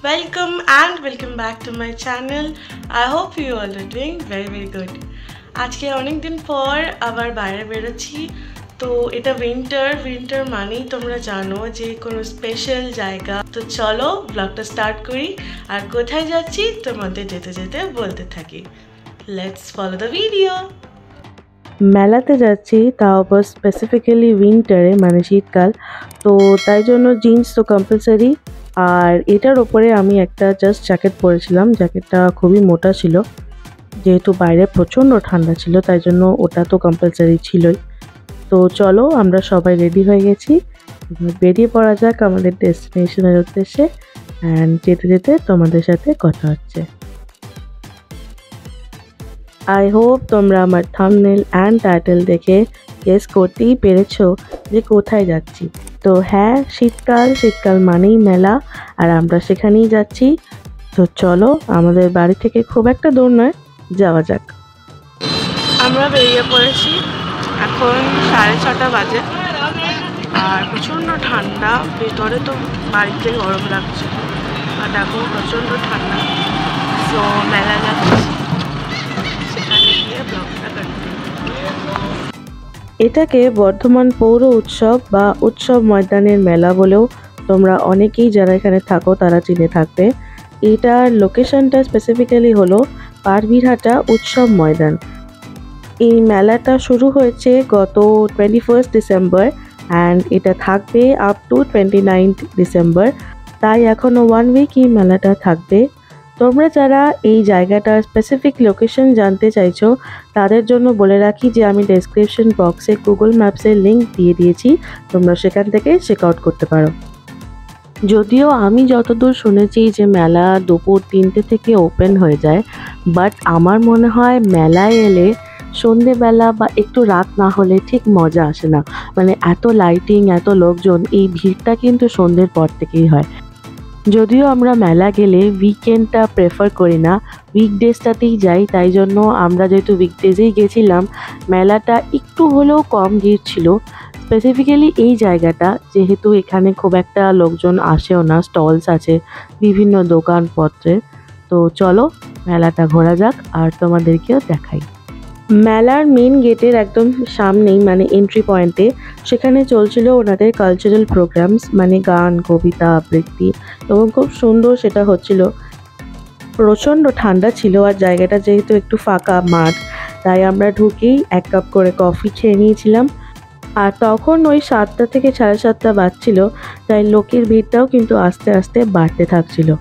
welcome back to my channel. I hope you all are doing very good. আজকে অনেক দিন পর আবার বাইরে বেরোচ্ছি। তো এটা উইন্টার মানেই তোমরা জানো যে কোনো স্পেশাল জায়গা। তো চলো ব্লগটা স্টার্ট করি আর কোথায় যাচ্ছি তোমাদের যেতে যেতে বলতে থাকি। Let's follow the video. মেলাতে যাচ্ছি, তাও আবার স্পেসিফিক্যালি উইন্টারে মানে শীতকাল। তো তাই জন্য জিন্স তো কম্পালসারি। আর এটার ওপরে আমি একটা জাস্ট জ্যাকেট পরেছিলাম। জ্যাকেটটা খুবই মোটা ছিল, যেহেতু বাইরে প্রচণ্ড ঠান্ডা ছিল তাই জন্য ওটা তো কম্পালসারি ছিলই। তো চলো আমরা সবাই রেডি হয়ে গেছি, বেরিয়ে পড়া যাক আমাদের ডেস্টিনেশনের উদ্দেশ্যে। অ্যান্ড যেতে যেতে তোমাদের সাথে কথা হচ্ছে। আই হোপ তোমরা আমার থাম্বনেল অ্যান্ড টাইটেল দেখে গেস করতেই পেরেছো যে কোথায় যাচ্ছি। তো হ্যাঁ, শীতকাল মানেই মেলা, আর আমরা সেখানেই যাচ্ছি। তো চলো, আমাদের বাড়ি থেকে খুব একটা দূর নয়, যাওয়া যাক। আমরা বেরিয়ে পড়েছি, এখন 6:30 বাজে আর প্রচণ্ড ঠান্ডা। ভেতরে তো বাড়িতে গরম লাগছে, বাট এখন প্রচণ্ড ঠান্ডা। তো মেলা যাচ্ছি, সেখানে গিয়ে ব্লগটা কন্টিনিউ। এটাকে বর্ধমান পৌর উৎসব বা উৎসব ময়দানের মেলা বলেও তোমরা অনেকেই যারা এখানে থাকো তারা চিনে থাকবে। এটার লোকেশনটা স্পেসিফিক্যালি হলো পারবীরহাটা উৎসব ময়দান। এই মেলাটা শুরু হয়েছে গত 21 ডিসেম্বর অ্যান্ড এটা থাকবে আপ টু 29 ডিসেম্বর। তাই এখনও 1 উইক এই মেলাটা থাকবে। তোমরা যারা এই জায়গাটার স্পেসিফিক লোকেশন জানতে চাইছো তাদের জন্য বলে রাখি যে আমি ডেসক্রিপশন বক্সে গুগল ম্যাপসের লিঙ্ক দিয়ে দিয়েছি, তোমরা সেখান থেকে চেক আউট করতে পারো। যদিও আমি যতদূর শুনেছি যে মেলা দুপুর 3টে থেকে ওপেন হয়ে যায়, বাট আমার মনে হয় মেলায় এলে সন্ধেবেলা বা একটু রাত না হলে ঠিক মজা আসে না। মানে এত লাইটিং, এত লোকজন, এই ভিড়টা কিন্তু সন্ধ্যের পর থেকেই হয়। যদিও আমরা মেলা গেলে উইকেন্ডটা প্রেফার করি না, উইকডেজটাতেই যাই। তাই জন্য আমরা যেহেতু উইকডেজেই গেছিলাম, মেলাটা একটু হলেও কম ভিড় ছিল। স্পেসিফিক্যালি এই জায়গাটা, যেহেতু এখানে খুব একটা লোকজন আসেও না, স্টলস আছে বিভিন্ন দোকানপত্রে। তো চলো মেলাটা ঘোরা যাক আর তোমাদেরকেও দেখাই। মেলার মেন গেটের একদম সামনেই মানে এন্ট্রি পয়েন্টে সেখানে চলছিল ওনাদের কালচারাল প্রোগ্রামস, মানে গান, কবিতা, আবৃত্তি, এবং খুব সুন্দর সেটা হচ্ছিল। প্রচণ্ড ঠান্ডা ছিল আর জায়গাটা যেহেতু একটু ফাঁকা মাঠ, তাই আমরা ঢুকেই 1 কাপ করে কফি খেয়ে নিয়েছিলাম। আর তখন ওই 7টা থেকে 7:30 বাজছিল, তাই লোকের ভিড়টাও কিন্তু আস্তে আস্তে বাড়তে থাকছিল।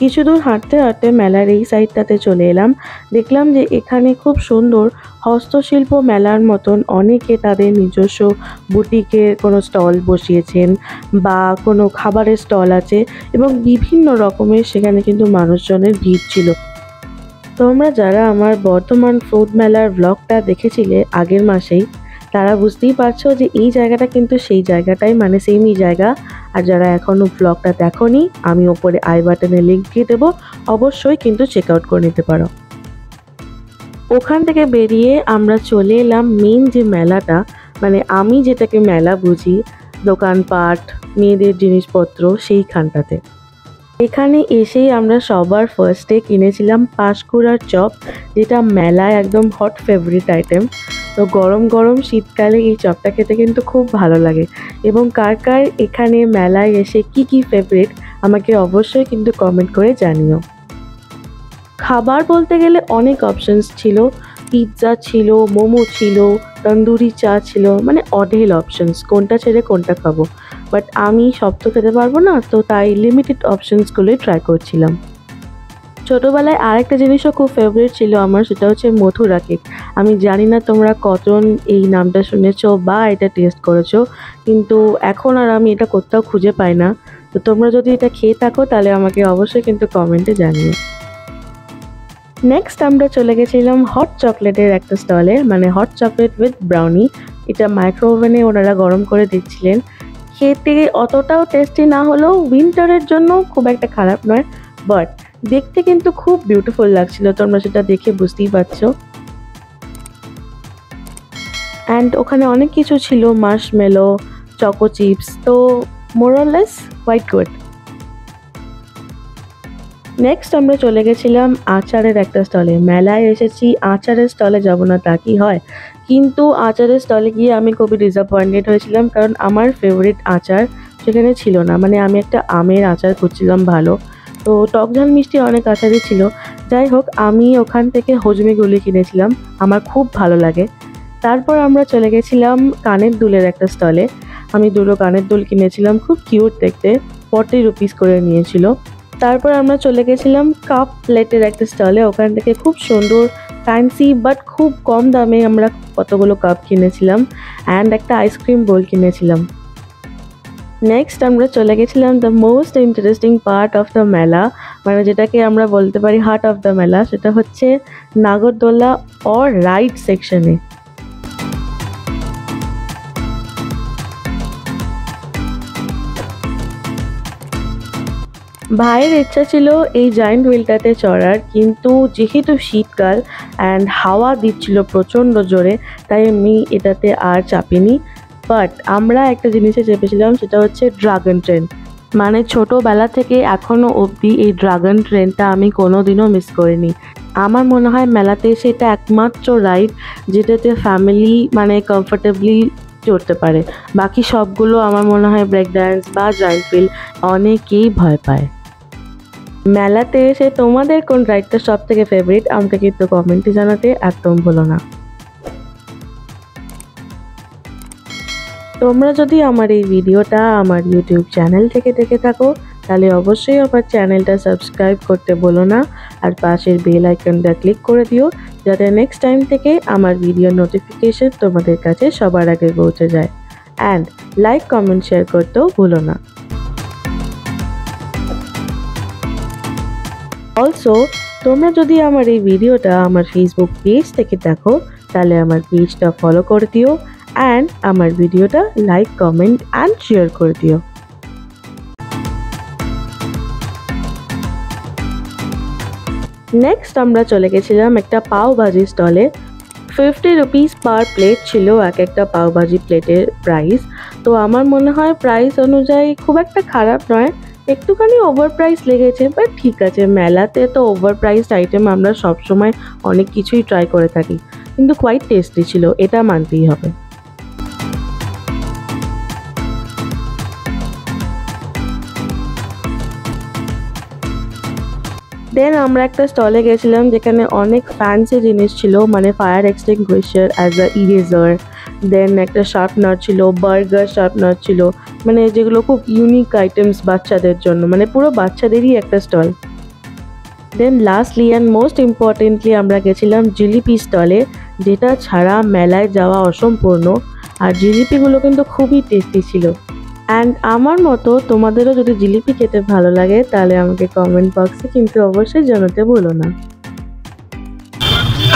কিছু দূর হাঁটতে হাঁটতে মেলার এই সাইডটাতে চলে এলাম। দেখলাম যে এখানে খুব সুন্দর হস্তশিল্প মেলার মতন অনেকে তাদের নিজস্ব বুটিকের কোনো স্টল বসিয়েছেন বা কোনো খাবারের স্টল আছে, এবং বিভিন্ন রকমের সেখানে কিন্তু মানুষজনের ভিড় ছিল। তোমরা যারা আমার বর্ধমান ফুড মেলার ব্লগটা দেখেছিলে আগের মাসেই, তারা বুঝতেই পারছো যে এই জায়গাটা কিন্তু সেই জায়গাটাই, মানে সেমই জায়গা। আর যারা এখনও ব্লগটা দেখোনি, আমি ওপরে আই বাটনে লিঙ্ক দিয়ে দেবো, অবশ্যই কিন্তু চেক আউট করে নিতে পারো। ওখান থেকে বেরিয়ে আমরা চলে এলাম মেন যে মেলাটা, মানে আমি যেটাকে মেলা বুঝি, দোকানপাট, মেয়েদের জিনিসপত্র, সেইখানটাতে। এখানে এসেই আমরা সবার ফার্স্টে কিনেছিলাম পাঁশকুড়ার চপ, যেটা মেলায় একদম হট ফেভারিট আইটেম। তো গরম গরম শীতকালে এই চপটা খেতে কিন্তু খুব ভালো লাগে। এবং কার কার এখানে মেলায় এসে কি ফেভারিট আমাকে অবশ্যই কিন্তু কমেন্ট করে জানিও। খাবার বলতে গেলে অনেক অপশনস ছিল, পিৎজা ছিল, মোমো ছিল, তন্দুরি চা ছিল, মানে অঢেল অপশনস, কোনটা ছেড়ে কোনটা খাবো। বাট আমি সব তো খেতে পারবো না, তো তাই লিমিটেড অপশনসগুলোই ট্রাই করছিলাম। ছোটোবেলায় আরেকটা জিনিসও খুব ফেভারিট ছিল আমার, সেটা হচ্ছে মথুরা কেক। আমি জানি না তোমরা কজন এই নামটা শুনেছো বা এটা টেস্ট করেছো, কিন্তু এখন আর আমি এটা কোথাও খুঁজে পাই না। তো তোমরা যদি এটা খেয়ে থাকো তাহলে আমাকে অবশ্যই কিন্তু কমেন্টে জানিও। নেক্সট আমরা চলে গেছিলাম হট চকলেটের একটা স্টলে, মানে হট চকলেট উইথ ব্রাউনি। এটা মাইক্রো ওভেনে ওনারা গরম করে দিচ্ছিলেন। খেতে অতটাও টেস্টি না হলেও উইন্টারের জন্য খুব একটা খারাপ নয়, বাট দেখতে কিন্তু খুব বিউটিফুল লাগছিল, তোমরা সেটা দেখে বুঝতেই পারছো। অ্যান্ড ওখানে অনেক কিছু ছিল, মার্শমেলো, চকো চিপস, তো more or less quite good. Next আমরা চলে গেছিলাম আচারের একটা স্টলে। মেলায় এসেছি, আচারের স্টলে যাব না তা কি হয়, কিন্তু আচারের স্টলে গিয়ে আমি খুবই ডিসঅ্যাপয়েন্টেড হয়েছিলাম, কারণ আমার ফেভারিট আচার সেখানে ছিল না। মানে আমি একটা আমের আচার খুঁজছিলাম ভালো, তো টক ঝাল মিষ্টি অনেক আচারই ছিল। যাই হোক, আমি ওখান থেকে হজমিগুলি কিনেছিলাম, আমার খুব ভালো লাগে। তারপর আমরা চলে গেছিলাম কানের দুলের একটা স্টলে। আমি দুটো কানের দুল কিনেছিলাম, খুব কিউট দেখতে, 40 রুপিস করে নিয়েছিল। তারপর আমরা চলে গেছিলাম কাপ প্লেটের একটা স্টলে। ওখান থেকে খুব সুন্দর ফ্যান্সি বাট খুব কম দামে আমরা কতগুলো কাপ কিনেছিলাম অ্যান্ড একটা আইসক্রিম বোল কিনেছিলাম। নেক্সট আমরা চলে গেছিলাম the most interesting part of the মেলা, মানে যেটাকে আমরা বলতে পারি হার্ট অফ দ্য মেলা, সেটা হচ্ছে নাগরদোলা অর রাইড সেকশনে। ভাইয়ের ইচ্ছা ছিল এই জায়েন্ট হুইলটাতে চড়ার, কিন্তু যেহেতু শীতকাল অ্যান্ড হাওয়া দিচ্ছিল প্রচণ্ড জোরে, তাই আমি এটাতে আর চাপিনি। বাট আমরা একটা জিনিসে চেপেছিলাম, সেটা হচ্ছে ড্রাগন ট্রেন। মানে ছোটোবেলা থেকে এখনও অবধি এই ড্রাগন ট্রেনটা আমি কোনো দিনও মিস করিনি। আমার মনে হয় মেলাতে এসে এটা একমাত্র রাইড যেটাতে ফ্যামিলি মানে কমফোর্টেবলি চড়তে পারে। বাকি সবগুলো আমার মনে হয় ব্রেক ডান্স বা জায়েন্ট হুইল অনেকেই ভয় পায়। মেলাতে এসে তোমাদের কোন রাইডটা সব থেকে ফেভারিট আমাকে কিন্তু কমেন্টে জানাতে একদম ভুলো না। তোমরা যদি আমার এই ভিডিওটা আমার ইউটিউব চ্যানেল থেকে দেখে থাকো, তাহলে অবশ্যই আমার চ্যানেলটা সাবস্ক্রাইব করতে ভুলো না, আর পাশের বেল আইকনটা ক্লিক করে দিও, যাতে নেক্সট টাইম থেকে আমার ভিডিও নোটিফিকেশন তোমাদের কাছে সবার আগে পৌঁছে যায়। অ্যান্ড লাইক কমেন্ট শেয়ার করতেও ভুলো না। অলসো তোমরা যদি আমার এই ভিডিওটা আমার ফেসবুক পেজ থেকে দেখো, তাহলে আমার পেজটা ফলো করে দিও অ্যান্ড আমার ভিডিওটা লাইক কমেন্ট অ্যান্ড শেয়ার করে দিও। নেক্সট আমরা চলে গেছিলাম একটা পাও ভাজি স্টলে। 50 রুপিস পার প্লেট ছিল এক একটা পাও ভাজি প্লেটের প্রাইস। তো আমার মনে হয় প্রাইস অনুযায়ী খুব একটা খারাপ নয়, একটুখানি ওভার প্রাইস লেগেছে, বাট ঠিক আছে, মেলাতে তো ওভার প্রাইসড আইটেম আমরা সবসময় অনেক কিছুই ট্রাই করে থাকি, কিন্তু কোয়াইট টেস্টি ছিল, এটা মানতেই হবে। দেন আমরা একটা স্টলে গেছিলাম যেখানে অনেক ফ্যান্সি জিনিস ছিল, মানে fire extinguisher as a eraser, then একটা শার্পনার ছিল, বার্গার শার্পনার ছিল, মানে যেগুলো খুব ইউনিক আইটেমস বাচ্চাদের জন্য, মানে পুরো বাচ্চাদেরই একটা stall. Then lastly and most importantly আমরা গেছিলাম জিলিপি স্টলে, যেটা ছাড়া মেলায় যাওয়া অসম্পূর্ণ, আর জিলিপিগুলো কিন্তু খুবই টেস্টি ছিল। অ্যান্ড আমার মতো তোমাদেরও যদি জিলিপি খেতে ভালো লাগে, তাহলে আমাকে কমেন্ট বক্সে কিন্তু অবশ্যই জানাতে ভুলো না।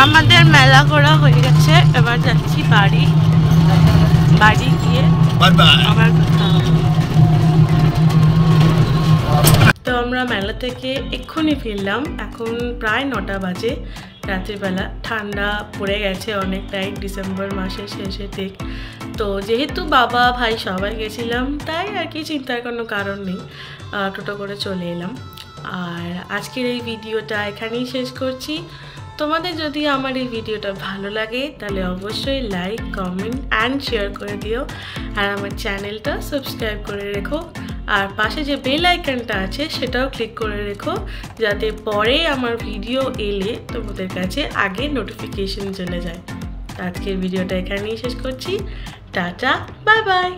আমাদের মেলা ঘোরা হয়ে গেছে, এবার যাচ্ছি বাড়ি গিয়ে আবার কথা হবে। তো আমরা মেলা থেকে এক্ষুনি ফিরলাম, এখন প্রায় 9টা বাজে রাত্রিবেলা। ঠান্ডা পড়ে গেছে অনেকটাই, ডিসেম্বর মাসের শেষের দিক। তো যেহেতু বাবা ভাই সবাই গেছিলাম, তাই আর কি চিন্তার কোনো কারণ নেই, টোটো করে চলে এলাম। আর আজকের এই ভিডিওটা এখানেই শেষ করছি। তোমাদের যদি আমার এই ভিডিওটা ভালো লাগে, তাহলে অবশ্যই লাইক কমেন্ট অ্যান্ড শেয়ার করে দিও, আর আমার চ্যানেলটা সাবস্ক্রাইব করে রেখো, আর পাশে যে বেল আইকনটা আছে সেটাও ক্লিক করে রেখো, যাতে পরে আমার ভিডিও এলে তোমাদের কাছে আগে নোটিফিকেশন চলে যায়। আজকের ভিডিওটা এখানেই শেষ করছি। Tata, bye bye.